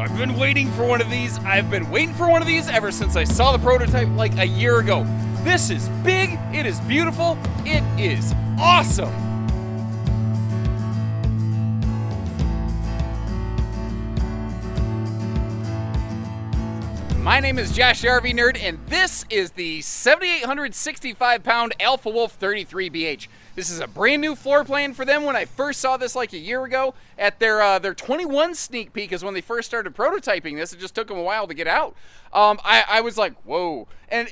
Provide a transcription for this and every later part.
I've been waiting for one of these. I've been waiting for one of these ever since I saw the prototype like a year ago. This is big, it is beautiful, it is awesome. My name is Josh the RV Nerd, and this is the 7,865-pound Alpha Wolf 33BH. This is a brand new floor plan for them. When I first saw this like a year ago at their 21 sneak peek is when they first started prototyping this. It just took them a while to get out. I was like, whoa. And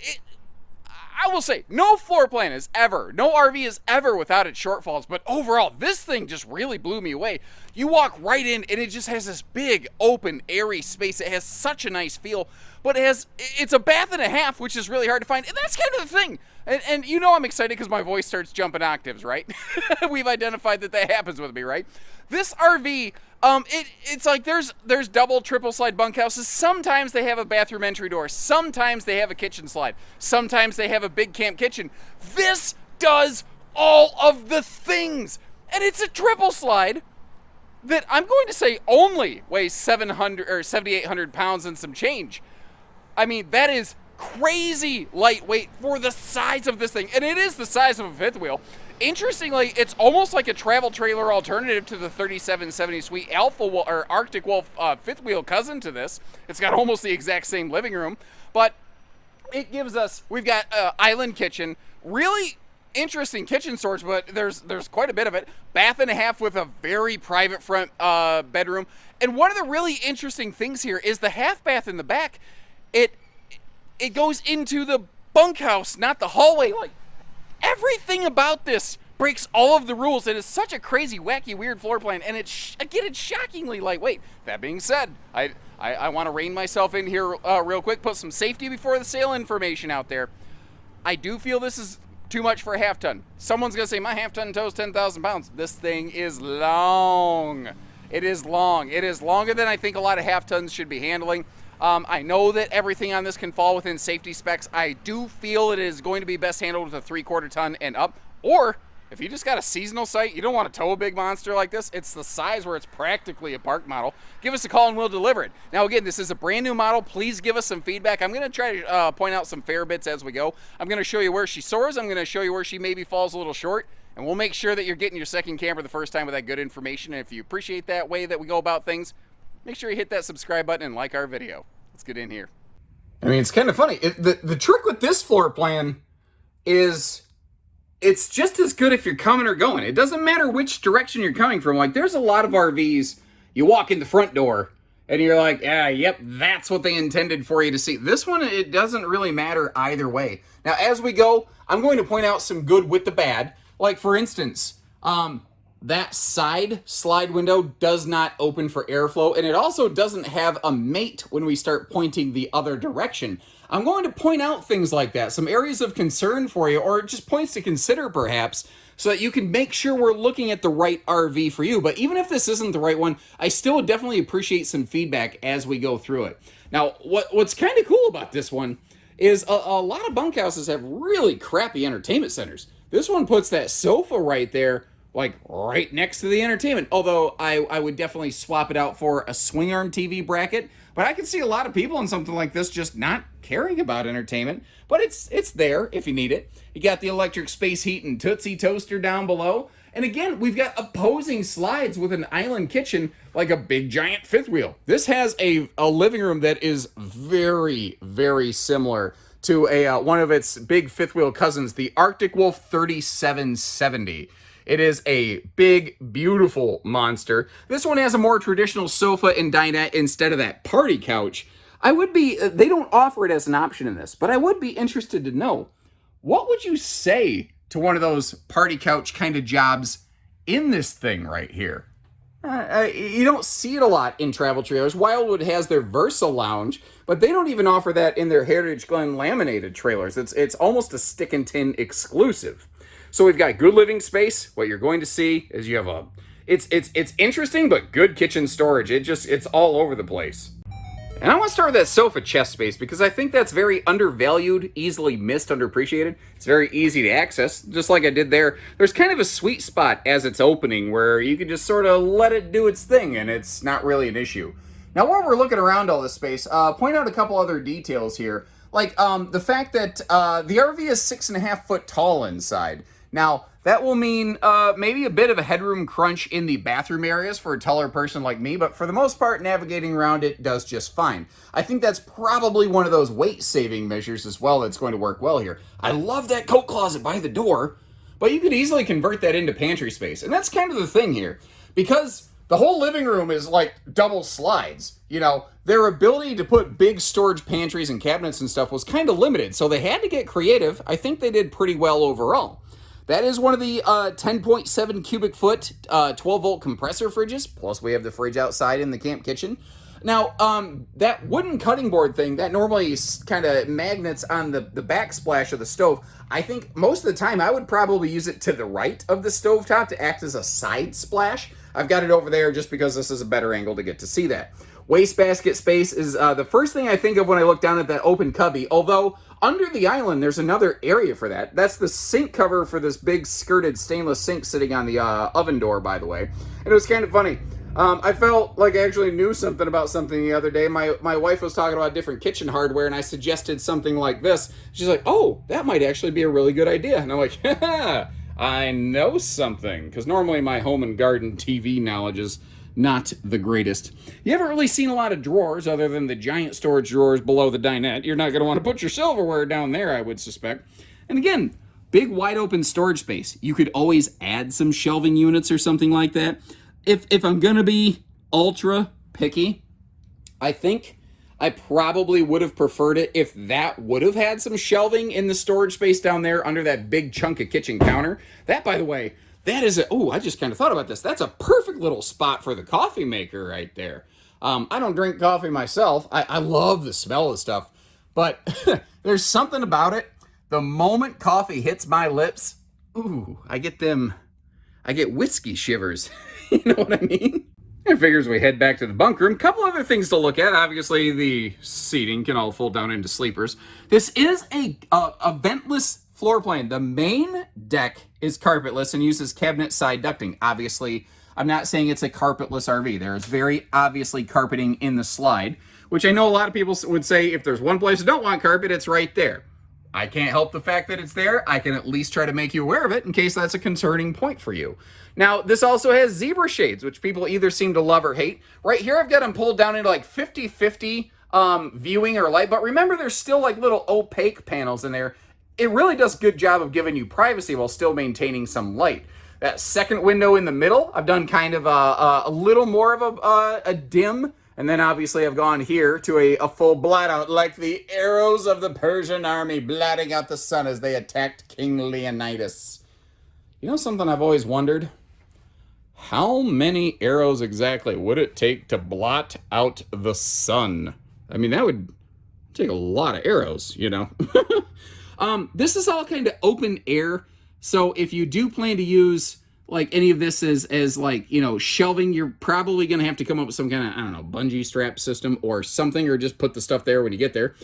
I will say, no floor plan is ever, no RV is ever without its shortfalls, but overall, this thing just really blew me away. You walk right in, and it just has this big, open, airy space. It has such a nice feel, but it's a bath and a half, which is really hard to find, and that's kind of the thing. And you know I'm excited because my voice starts jumping octaves, right? We've identified that happens with me, right? This RV, it's like there's double, triple slide bunkhouses. Sometimes they have a bathroom entry door. Sometimes they have a kitchen slide. Sometimes they have a big camp kitchen. This does all of the things. And it's a triple slide that I'm going to say only weighs 700 or 7,800 pounds and some change. I mean, that is crazy lightweight for the size of this thing. And it is the size of a fifth wheel. Interestingly, it's almost like a travel trailer alternative to the 3770 Suite Alpha or Arctic Wolf fifth wheel cousin to this. It's got almost the exact same living room, but it gives us, we've got island kitchen, really interesting kitchen storage, but there's quite a bit of it. Bath and a half with a very private front bedroom. And one of the really interesting things here is the half bath in the back. It goes into the bunkhouse, not the hallway. Like, everything about this breaks all of the rules. It is such a crazy, wacky, weird floor plan, and it's shockingly lightweight. That being said, I want to rein myself in here real quick, put some safety before the sale information out there. I do feel this is too much for a half ton. Someone's gonna say my half ton tows 10,000 pounds. This thing is long. It is long. It is longer than I think a lot of half tons should be handling. I know that everything on this can fall within safety specs. I do feel it is going to be best handled with a 3/4 ton and up. Or if you just got a seasonal site, you don't want to tow a big monster like this, it's the size where it's practically a park model. Give us a call and we'll deliver it. Now again, this is a brand new model. Please give us some feedback. I'm going to try to point out some fair bits as we go. I'm going to show you where she soars. I'm going to show you where she maybe falls a little short. And we'll make sure that you're getting your second camper the first time with that good information. And if you appreciate that way that we go about things, make sure you hit that subscribe button and like our video. Let's get in here. I mean, it's kind of funny. The trick with this floor plan is it's just as good if you're coming or going. It doesn't matter which direction you're coming from. Like, there's a lot of RVs, you walk in the front door, and you're like, yeah, yep, that's what they intended for you to see. This one, it doesn't really matter either way. Now, as we go, I'm going to point out some good with the bad. Like, for instance, that side slide window does not open for airflow, and it also doesn't have a mate when we start pointing the other direction. I'm going to point out things like that, some areas of concern for you, or just points to consider perhaps, so that you can make sure we're looking at the right RV for you. But even if this isn't the right one, I still would definitely appreciate some feedback as we go through it. Now, what's kind of cool about this one is a lot of bunkhouses have really crappy entertainment centers. This one puts that sofa right there, like right next to the entertainment. Although I would definitely swap it out for a swing arm TV bracket. But I can see a lot of people in something like this just not caring about entertainment. But it's there if you need it. You got the electric space heat and Tootsie toaster down below. And again, we've got opposing slides with an island kitchen like a big giant fifth wheel. This has a living room that is very, very similar to one of its big fifth wheel cousins, the Arctic Wolf 3770. It is a big, beautiful monster. This one has a more traditional sofa and dinette instead of that party couch. They don't offer it as an option in this, but I would be interested to know, what would you say to one of those party couch kind of jobs in this thing right here? You don't see it a lot in travel trailers. Wildwood has their Versa Lounge, but they don't even offer that in their Heritage Glen laminated trailers. It's almost a stick and tin exclusive. So we've got good living space. What you're going to see is you have it's interesting, but good kitchen storage. It's all over the place. And I want to start with that sofa chest space because I think that's very undervalued, easily missed, underappreciated. It's very easy to access, just like I did there. There's kind of a sweet spot as it's opening where you can just sort of let it do its thing and it's not really an issue. Now, while we're looking around all this space, point out a couple other details here. Like the fact that the RV is 6.5 foot tall inside. Now, that will mean maybe a bit of a headroom crunch in the bathroom areas for a taller person like me, but for the most part, navigating around it does just fine. I think that's probably one of those weight-saving measures as well that's going to work well here. I love that coat closet by the door, but you could easily convert that into pantry space. And that's kind of the thing here. Because the whole living room is like double slides, you know, their ability to put big storage pantries and cabinets and stuff was kind of limited. So they had to get creative. I think they did pretty well overall. That is one of the 10.7 cubic foot 12 volt compressor fridges. Plus we have the fridge outside in the camp kitchen. Now, that wooden cutting board thing, that normally kind of magnets on the backsplash of the stove, I think most of the time I would probably use it to the right of the stovetop to act as a side splash. I've got it over there just because this is a better angle to get to see that. Wastebasket space is the first thing I think of when I look down at that open cubby, although under the island there's another area for that. That's the sink cover for this big skirted stainless sink sitting on the oven door, by the way. And it was kind of funny. I felt like I actually knew something about something the other day. My wife was talking about different kitchen hardware, and I suggested something like this. She's like, oh, that might actually be a really good idea. And I'm like, haha, I know something. Because normally my home and garden TV knowledge is not the greatest. You haven't really seen a lot of drawers other than the giant storage drawers below the dinette. You're not going to want to put your silverware down there, I would suspect. And again, big wide open storage space. You could always add some shelving units or something like that. If I'm going to be ultra picky, I think I probably would have preferred it if that would have had some shelving in the storage space down there under that big chunk of kitchen counter. That, by the way, that is I just kind of thought about this. That's a perfect little spot for the coffee maker right there. I don't drink coffee myself. I love the smell of stuff, but there's something about it. The moment coffee hits my lips, I get whiskey shivers. You know what I mean? I figures we head back to the bunk room. Couple other things to look at. Obviously, the seating can all fold down into sleepers. This is a ventless floor plan. The main deck is carpetless and uses cabinet side ducting. Obviously, I'm not saying it's a carpetless RV. There is very obviously carpeting in the slide, which I know a lot of people would say if there's one place that don't want carpet, it's right there. I can't help the fact that it's there. I can at least try to make you aware of it in case that's a concerning point for you. Now, this also has zebra shades, which people either seem to love or hate. Right here, I've got them pulled down into like 50-50 viewing or light, but remember there's still like little opaque panels in there. It really does a good job of giving you privacy while still maintaining some light. That second window in the middle, I've done kind of a little more of a dim. And then obviously I've gone here to a full blot out, like the arrows of the Persian army blotting out the sun as they attacked King Leonidas. You know something I've always wondered? How many arrows exactly would it take to blot out the sun? I mean, that would take a lot of arrows, you know? This is all kind of open air. So if you do plan to use like any of this as like, you know, shelving, you're probably going to have to come up with some kind of, I don't know, bungee strap system or something, or just put the stuff there when you get there.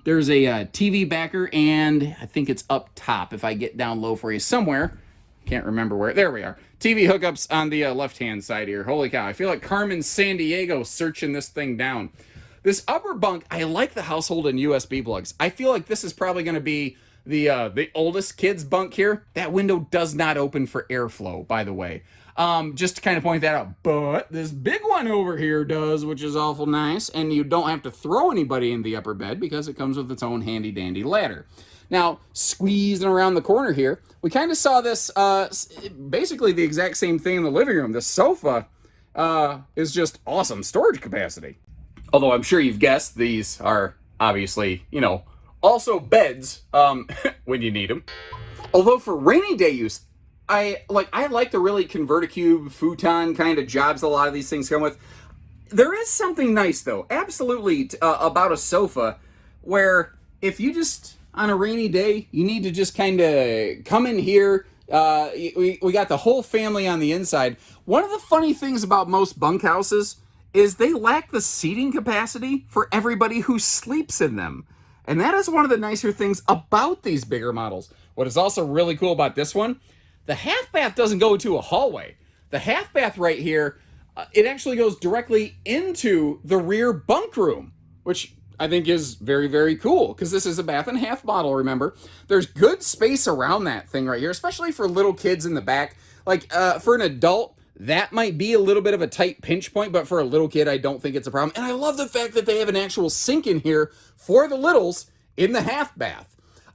There's a TV backer, and I think it's up top if I get down low for you somewhere. Can't remember where. There we are. TV hookups on the left-hand side here. Holy cow. I feel like Carmen Sandiego searching this thing down. This upper bunk, I like the household and USB plugs. I feel like this is probably going to be the oldest kid's bunk here. That window does not open for airflow, by the way. Just to kind of point that out. But this big one over here does, which is awful nice. And you don't have to throw anybody in the upper bed because it comes with its own handy-dandy ladder. Now, squeezing around the corner here, we kind of saw this, basically the exact same thing in the living room. The sofa is just awesome storage capacity. Although I'm sure you've guessed, these are obviously, you know, also beds when you need them. Although for rainy day use, I like the really ConvertiCube futon kind of jobs a lot of these things come with. There is something nice though, absolutely, about a sofa where if you just on a rainy day you need to just kind of come in here. We got the whole family on the inside. One of the funny things about most bunkhouses is they lack the seating capacity for everybody who sleeps in them. And that is one of the nicer things about these bigger models. What is also really cool about this one, the half bath doesn't go to a hallway. The half bath right here it actually goes directly into the rear bunk room, which I think is very, very cool because this is a bath and a half model, remember. There's good space around that thing right here, especially for little kids in the back. Like, for an adult, that might be a little bit of a tight pinch point, but for a little kid, I don't think it's a problem. And I love the fact that they have an actual sink in here for the littles in the half bath.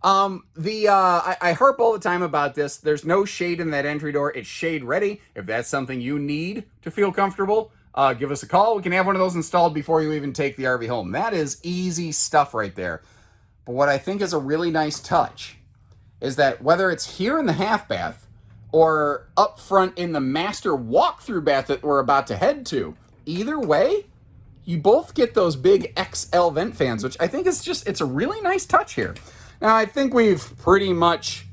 I harp all the time about this. There's no shade in that entry door. It's shade ready. If that's something you need to feel comfortable, give us a call. We can have one of those installed before you even take the RV home. That is easy stuff right there. But what I think is a really nice touch is that whether it's here in the half bath or up front in the master walk-through bath that we're about to head to, either way, you both get those big XL vent fans, which I think is just, it's a really nice touch here. Now, I think we've pretty much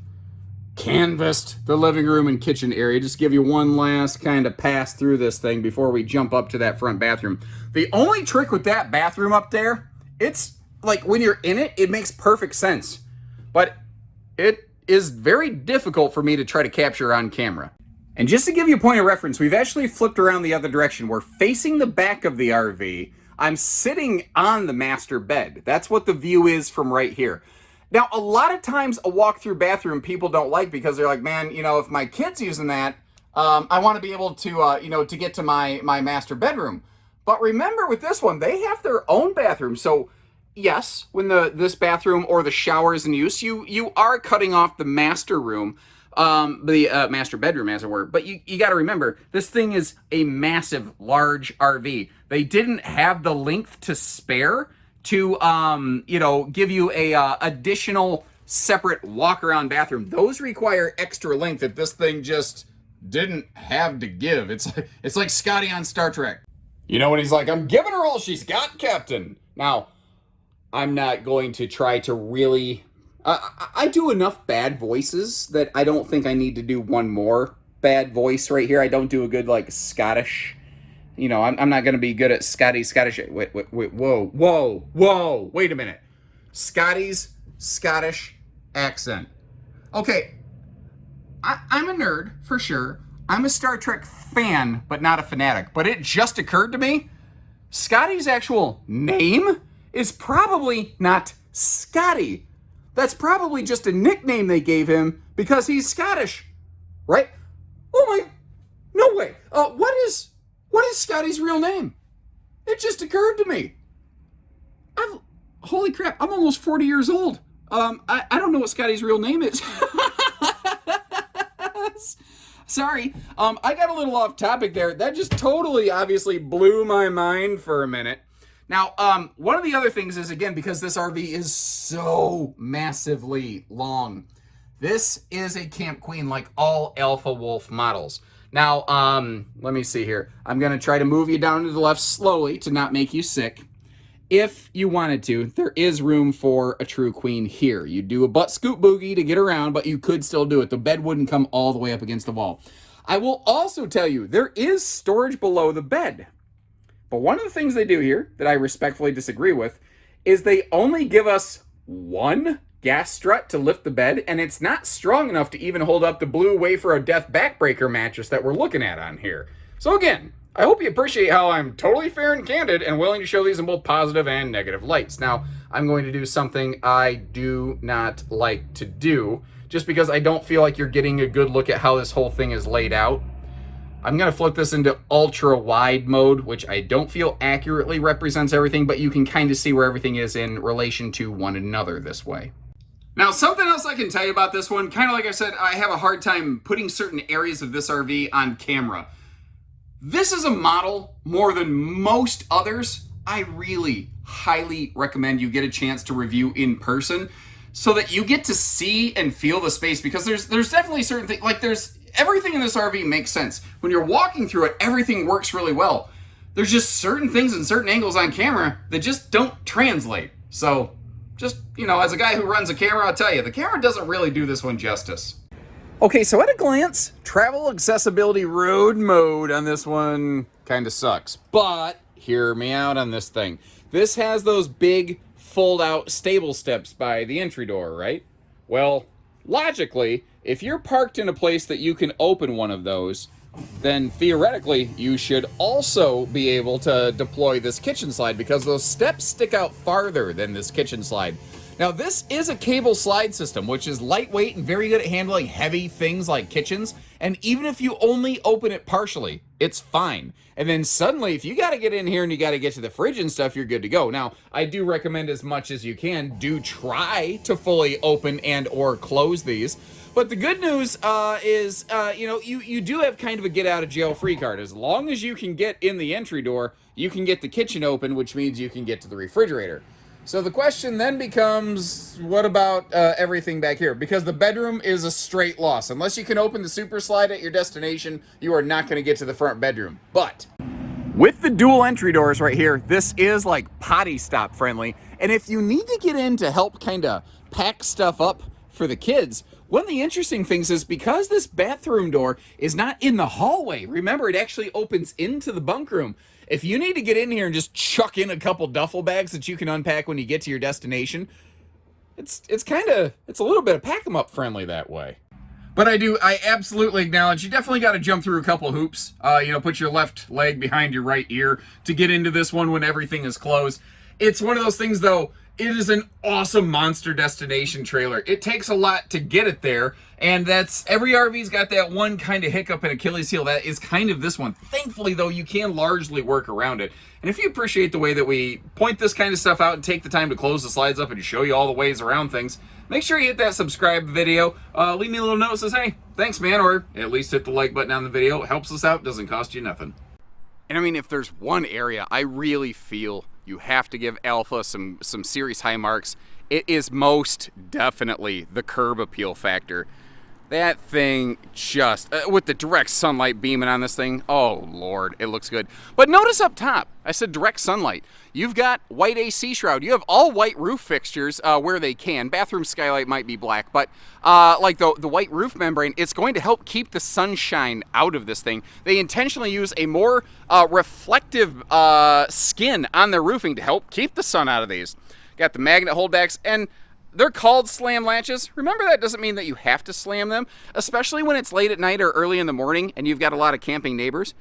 canvassed the living room and kitchen area. Just give you one last kind of pass through this thing before we jump up to that front bathroom. The only trick with that bathroom up there, it's like when you're in it, it makes perfect sense. But it is very difficult for me to try to capture on camera. And just to give you a point of reference, we've actually flipped around the other direction. We're facing the back of the RV. I'm sitting on the master bed. That's what the view is from right here. Now, a lot of times a walk-through bathroom people don't like because they're like, man, you know, if my kid's using that, I want to be able to, you know, to get to my master bedroom. But remember with this one, they have their own bathroom. So yes, when this bathroom or the shower is in use, you are cutting off the master room, the master bedroom, as it were. But you got to remember, this thing is a massive, large RV. They didn't have the length to spare to, you know, give you a additional separate walk-around bathroom. Those require extra length that this thing just didn't have to give. It's like Scotty on Star Trek. You know, when he's like, I'm giving her all she's got, Captain. Now, I'm not going to try to really... I do enough bad voices that I don't think I need to do one more bad voice right here. I don't do a good, like, Scottish... You know, I'm not going to be good at Scottish. Wait, whoa, wait a minute. Scotty's Scottish accent. Okay, I'm a nerd, for sure. I'm a Star Trek fan, but not a fanatic. But it just occurred to me, Scotty's actual name is probably not Scotty. That's probably just a nickname they gave him because he's Scottish, right? Oh my, no way. What is Scotty's real name? It just occurred to me. Holy crap, I'm almost 40 years old. I don't know what Scotty's real name is. Sorry, I got a little off topic there. That just totally, obviously, blew my mind for a minute. Now, one of the other things is, again, because this RV is so massively long, this is a Camp Queen like all Alpha Wolf models. Now, let me see here. I'm going to try to move you down to the left slowly to not make you sick. If you wanted to, there is room for a true queen here. You do a butt scoop boogie to get around, but you could still do it. The bed wouldn't come all the way up against the wall. I will also tell you, there is storage below the bed. But one of the things they do here that I respectfully disagree with is they only give us one gas strut to lift the bed, and it's not strong enough to even hold up the blue Wafer of Death backbreaker mattress that we're looking at on here. So again, I hope you appreciate how I'm totally fair and candid and willing to show these in both positive and negative lights. Now, I'm going to do something I do not like to do, just because I don't feel like you're getting a good look at how this whole thing is laid out. I'm going to flip this into ultra wide mode, which I don't feel accurately represents everything, but you can kind of see where everything is in relation to one another this way. Now, something else I can tell you about this one, kind of like I said, I have a hard time putting certain areas of this RV on camera. This is a model, more than most others, I really highly recommend you get a chance to review in person so that you get to see and feel the space, because there's definitely certain things, like everything in this RV makes sense. When you're walking through it, everything works really well. There's just certain things and certain angles on camera that just don't translate. So, just, you know, as a guy who runs a camera, I'll tell you, the camera doesn't really do this one justice. Okay, so at a glance, travel accessibility road mode on this one kind of sucks. But hear me out on this thing. This has those big fold-out stable steps by the entry door, right? Well, logically, if you're parked in a place that you can open one of those, then theoretically you should also be able to deploy this kitchen slide because those steps stick out farther than this kitchen slide. Now this is a cable slide system, which is lightweight and very good at handling heavy things like kitchens, and even if you only open it partially, it's fine. And then suddenly, if you got to get in here and you got to get to the fridge and stuff, you're good to go. Now, I do recommend as much as you can, do try to fully open and or close these. But the good news is, you know, you do have kind of a get out of jail free card. As long as you can get in the entry door, you can get the kitchen open, which means you can get to the refrigerator. So the question then becomes, what about everything back here? Because the bedroom is a straight loss. Unless you can open the super slide at your destination, you are not going to get to the front bedroom. But with the dual entry doors right here, this is like potty stop friendly. And if you need to get in to help kind of pack stuff up for the kids, one of the interesting things is because this bathroom door is not in the hallway, remember it actually opens into the bunk room. If you need to get in here and just chuck in a couple duffel bags that you can unpack when you get to your destination, it's a little bit of pack 'em up friendly that way. But I absolutely acknowledge you definitely got to jump through a couple hoops. You know, put your left leg behind your right ear to get into this one when everything is closed. It's one of those things, though, it is an awesome monster destination trailer. It takes a lot to get it there, and that's, every RV's got that one kind of hiccup and Achilles heel. That is kind of this one. Thankfully, though, you can largely work around it. And if you appreciate the way that we point this kind of stuff out and take the time to close the slides up and show you all the ways around things, make sure you hit that subscribe video. Leave me a little note that says, hey, thanks, man, or at least hit the like button on the video. It helps us out, doesn't cost you nothing. And I mean, if there's one area I really feel you have to give Alpha some serious high marks, it is most definitely the curb appeal factor. That thing just, with the direct sunlight beaming on this thing, oh Lord, it looks good. But notice up top, I said direct sunlight. You've got white AC shroud. You have all white roof fixtures where they can. Bathroom skylight might be black, but like the white roof membrane, it's going to help keep the sunshine out of this thing. They intentionally use a more reflective skin on their roofing to help keep the sun out of these. Got the magnet holdbacks, and they're called slam latches. Remember, that doesn't mean that you have to slam them, especially when it's late at night or early in the morning and you've got a lot of camping neighbors.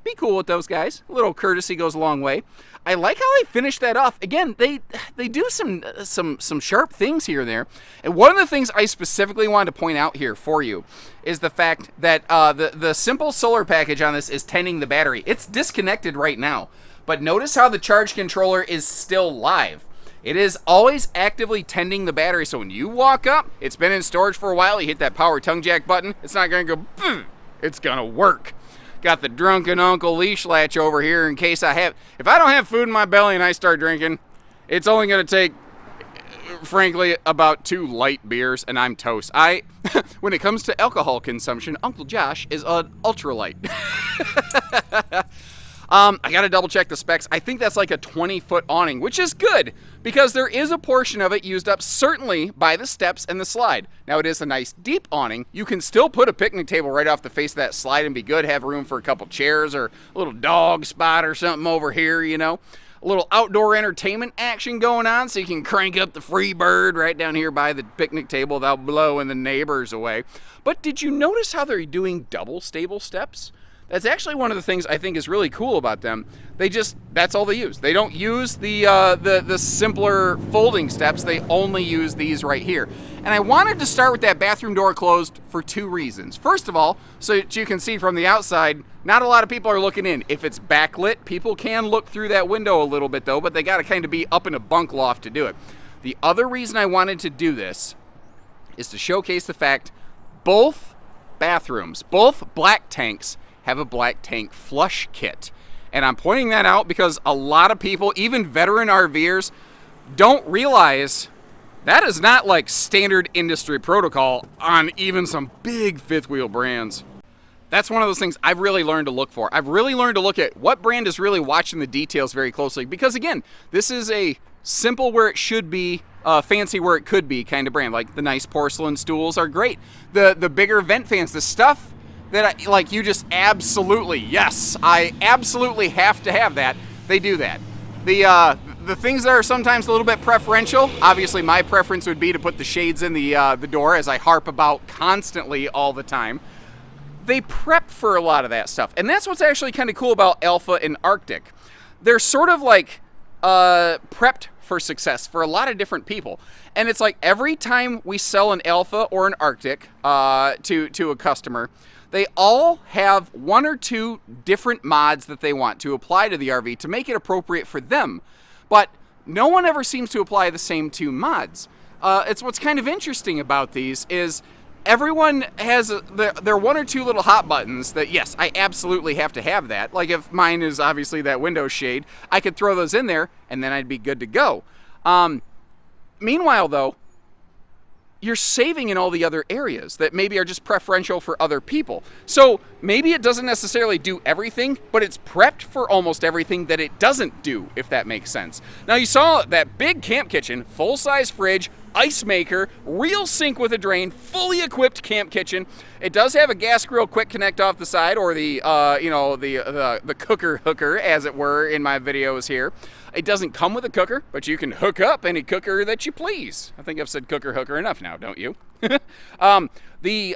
Be cool with those guys. A little courtesy goes a long way. I like how they finish that off. Again, they do some sharp things here and there. And one of the things I specifically wanted to point out here for you is the fact that the simple solar package on this is tending the battery. It's disconnected right now, but notice how the charge controller is still live. It is always actively tending the battery, so when you walk up, it's been in storage for a while, you hit that power tongue jack button, it's not going to go, boom, it's going to work. Got the drunken uncle leash latch over here in case if I don't have food in my belly and I start drinking, it's only going to take, frankly, about 2 light beers and I'm toast. When it comes to alcohol consumption, Uncle Josh is an ultralight. I got to double check the specs. I think that's like a 20-foot awning, which is good because there is a portion of it used up certainly by the steps and the slide. Now, it is a nice deep awning. You can still put a picnic table right off the face of that slide and be good. Have room for a couple chairs or a little dog spot or something over here, you know. A little outdoor entertainment action going on so you can crank up the free bird right down here by the picnic table without blowing the neighbors away. But did you notice how they're doing double stable steps? That's actually one of the things I think is really cool about them. That's all they use. They don't use the simpler folding steps. They only use these right here. And I wanted to start with that bathroom door closed for 2 reasons. First of all, so that you can see from the outside, not a lot of people are looking in. If it's backlit, people can look through that window a little bit though, but they got to kind of be up in a bunk loft to do it. The other reason I wanted to do this is to showcase the fact both bathrooms, both black tanks, have a black tank flush kit. And I'm pointing that out because a lot of people, even veteran RVers, don't realize that is not like standard industry protocol on even some big fifth wheel brands. That's one of those things I've really learned to look for. I've really learned to look at what brand is really watching the details very closely because, again, this is a simple where it should be, fancy where it could be kind of brand. Like the nice porcelain stools are great. The bigger vent fans, the stuff that you just absolutely, yes, I absolutely have to have that. They do that. The things that are sometimes a little bit preferential, obviously my preference would be to put the shades in the door, as I harp about constantly all the time. they prep for a lot of that stuff. And that's what's actually kind of cool about Alpha and Arctic. They're sort of like prepped for success for a lot of different people. And it's like every time we sell an Alpha or an Arctic to a customer, they all have one or two different mods that they want to apply to the RV to make it appropriate for them. But no one ever seems to apply the same two mods. It's what's kind of interesting about these is everyone has their one or two little hot buttons that, yes, I absolutely have to have that. Like if mine is obviously that window shade, I could throw those in there and then I'd be good to go. Meanwhile, though, you're saving in all the other areas that maybe are just preferential for other people. So maybe it doesn't necessarily do everything, but it's prepped for almost everything that it doesn't do, if that makes sense. Now you saw that big camp kitchen, full-size fridge, ice maker, real sink with a drain, fully equipped camp kitchen. It does have a gas grill quick connect off the side, or the the cooker hooker, as it were, in my videos here. It doesn't come with a cooker, but you can hook up any cooker that you please. I think I've said cooker hooker enough now, don't you? The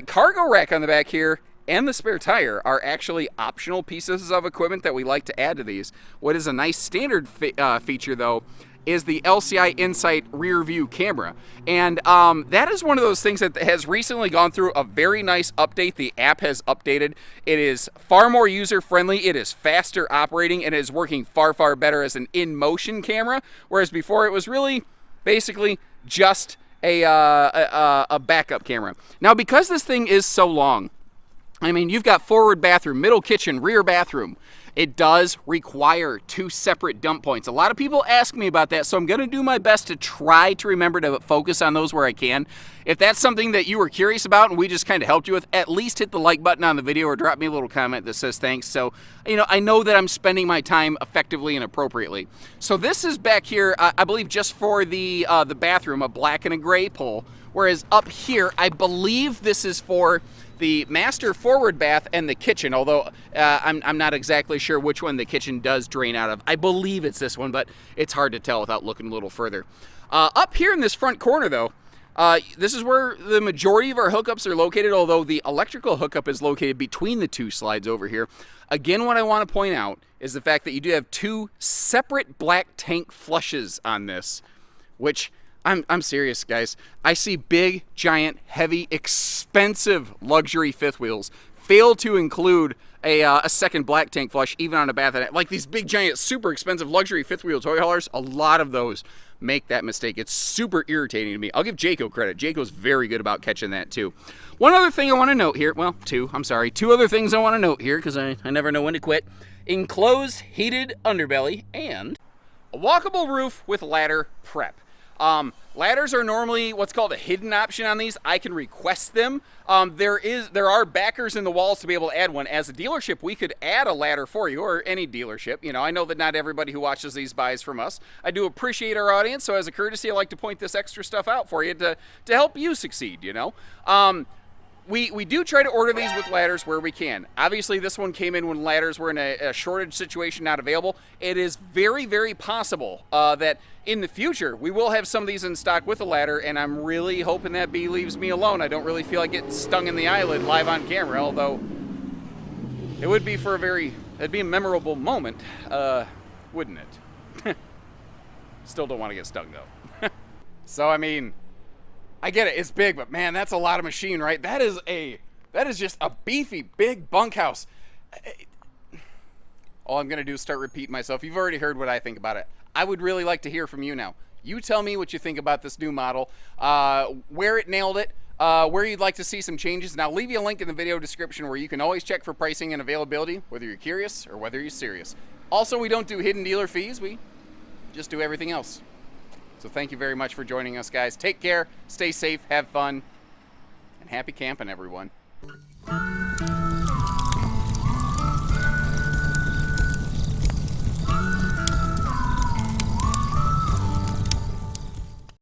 cargo rack on the back here and the spare tire are actually optional pieces of equipment that we like to add to these. What is a nice standard feature, though, is the LCI Insight rear view camera. And that is one of those things that has recently gone through a very nice update. The app has updated. It is far more user-friendly. It is faster operating, and it is working far, far better as an in-motion camera, whereas before it was really basically just a backup camera. Now, because this thing is so long, I mean, you've got forward bathroom, middle kitchen, rear bathroom. It does require two separate dump points. A lot of people ask me about that, so I'm going to do my best to try to remember to focus on those where I can. If that's something that you were curious about and we just kind of helped you with, at least hit the like button on the video or drop me a little comment that says thanks. So, you know, I know that I'm spending my time effectively and appropriately. So this is back here, I believe, just for the bathroom, a black and a gray pole. Whereas up here, I believe this is for the master forward bath and the kitchen, although I'm not exactly sure which one the kitchen does drain out of. I believe it's this one, but it's hard to tell without looking a little further. Up here in this front corner, though, this is where the majority of our hookups are located, although the electrical hookup is located between the two slides over here. Again, what I want to point out is the fact that you do have two separate black tank flushes on this, which I'm serious, guys. I see big, giant, heavy, expensive luxury fifth wheels fail to include a second black tank flush, even on a bath. Like these big, giant, super expensive luxury fifth wheel toy haulers, a lot of those make that mistake. It's super irritating to me. I'll give Jaco credit. Jaco's very good about catching that too. One other thing I want to note here, well, two other things I want to note here, because I never know when to quit. Enclosed heated underbelly and a walkable roof with ladder prep. Ladders are normally what's called a hidden option on these. I can request them. There are backers in the walls to be able to add one. As a dealership, we could add a ladder for you, or any dealership. You know, I know that not everybody who watches these buys from us. I do appreciate our audience, so as a courtesy, I like to point this extra stuff out for you to help you succeed, you know. We do try to order these with ladders where we can. Obviously, this one came in when ladders were in a shortage situation, not available. It is very, very possible that in the future, we will have some of these in stock with a ladder, and I'm really hoping that bee leaves me alone. I don't really feel like getting stung in the eyelid live on camera, although it would be it'd be a memorable moment, wouldn't it? Still don't want to get stung, though. So, I mean, I get it, it's big, but man, that's a lot of machine, right? That is just a beefy, big bunkhouse. All I'm gonna do is start repeating myself. You've already heard what I think about it. I would really like to hear from you now. You tell me what you think about this new model, where it nailed it, where you'd like to see some changes, and I'll leave you a link in the video description where you can always check for pricing and availability, whether you're curious or whether you're serious. Also, we don't do hidden dealer fees, we just do everything else. So thank you very much for joining us, guys. Take care, stay safe, have fun, and happy camping, everyone.